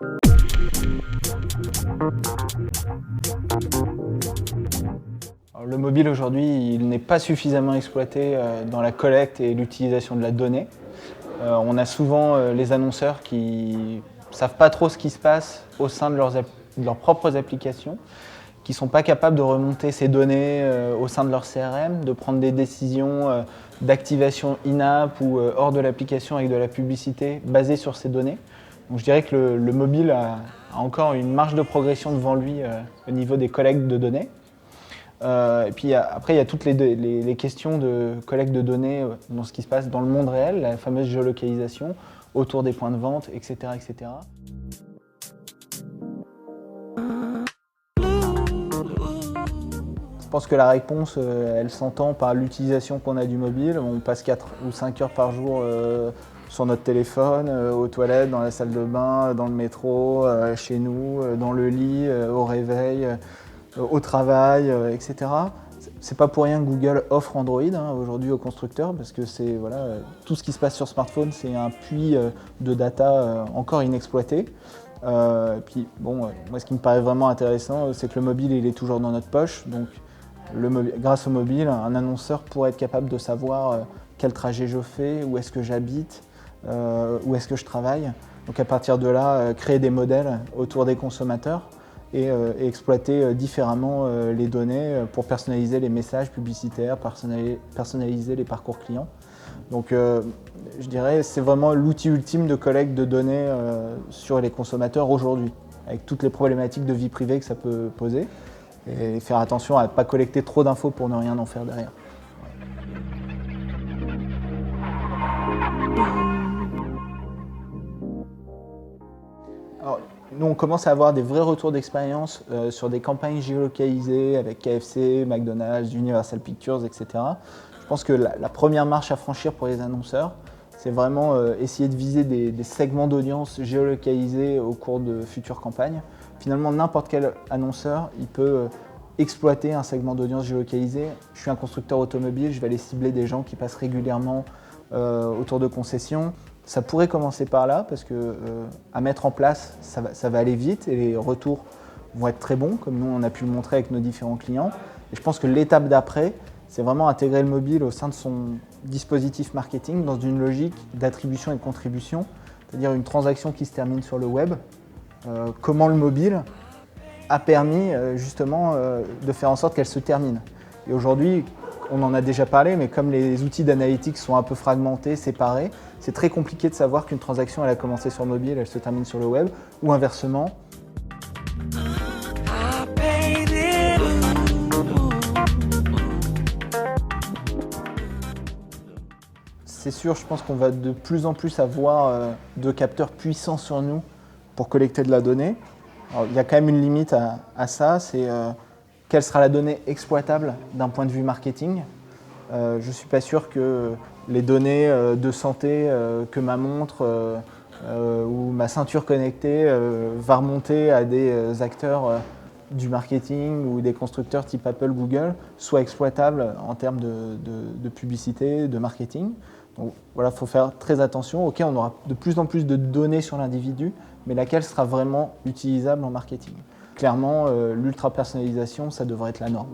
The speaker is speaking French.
Alors, le mobile aujourd'hui, il n'est pas suffisamment exploité dans la collecte et l'utilisation de la donnée. On a souvent les annonceurs qui ne savent pas trop ce qui se passe au sein de leurs propres applications, qui ne sont pas capables de remonter ces données au sein de leur CRM, de prendre des décisions d'activation in-app ou hors de l'application avec de la publicité basée sur ces données. Donc je dirais que le mobile a encore une marge de progression devant lui au niveau des collectes de données. Et puis après, il y a toutes les questions de collecte de données dans ce qui se passe dans le monde réel, la fameuse géolocalisation autour des points de vente, etc. etc. Je pense que la réponse, elle s'entend par l'utilisation qu'on a du mobile. On passe 4 ou 5 heures par jour sur notre téléphone, aux toilettes, dans la salle de bain, dans le métro, chez nous, dans le lit, au réveil, au travail, etc. C'est pas pour rien que Google offre Android aujourd'hui aux constructeurs, parce que c'est tout ce qui se passe sur smartphone, c'est un puits de data encore inexploité. Et puis bon, moi ce qui me paraît vraiment intéressant, c'est que le mobile il est toujours dans notre poche. Donc grâce au mobile, un annonceur pourrait être capable de savoir quel trajet je fais, où est-ce que j'habite, où est-ce que je travaille. Donc à partir de là, créer des modèles autour des consommateurs et exploiter différemment les données pour personnaliser les messages publicitaires, personnaliser les parcours clients. Donc je dirais c'est vraiment l'outil ultime de collecte de données sur les consommateurs aujourd'hui, avec toutes les problématiques de vie privée que ça peut poser, et faire attention à ne pas collecter trop d'infos pour ne rien en faire derrière. Alors, nous, on commence à avoir des vrais retours d'expérience sur des campagnes géolocalisées avec KFC, McDonald's, Universal Pictures, etc. Je pense que la première marche à franchir pour les annonceurs, c'est vraiment essayer de viser des segments d'audience géolocalisés au cours de futures campagnes. Finalement, n'importe quel annonceur, il peut exploiter un segment d'audience géolocalisé. Je suis un constructeur automobile, je vais aller cibler des gens qui passent régulièrement autour de concessions. Ça pourrait commencer par là, parce que à mettre en place, ça va aller vite et les retours vont être très bons, comme nous on a pu le montrer avec nos différents clients. Et je pense que l'étape d'après, c'est vraiment intégrer le mobile au sein de son dispositif marketing dans une logique d'attribution et de contribution, c'est-à-dire une transaction qui se termine sur le web. Comment le mobile a permis justement de faire en sorte qu'elle se termine. Et aujourd'hui, on en a déjà parlé, mais comme les outils d'analytics sont un peu fragmentés, séparés, c'est très compliqué de savoir qu'une transaction elle a commencé sur mobile, elle se termine sur le web, ou inversement. C'est sûr, je pense qu'on va de plus en plus avoir de capteurs puissants sur nous pour collecter de la donnée. Alors, il y a quand même une limite à ça, c'est quelle sera la donnée exploitable d'un point de vue marketing. Je ne suis pas sûr que les données de santé que ma montre ou ma ceinture connectée va remonter à des acteurs du marketing ou des constructeurs type Apple, Google soient exploitables en termes de publicité, de marketing. Donc voilà, il faut faire très attention. Ok, on aura de plus en plus de données sur l'individu, mais laquelle sera vraiment utilisable en marketing. Clairement, l'ultra-personnalisation, ça devrait être la norme.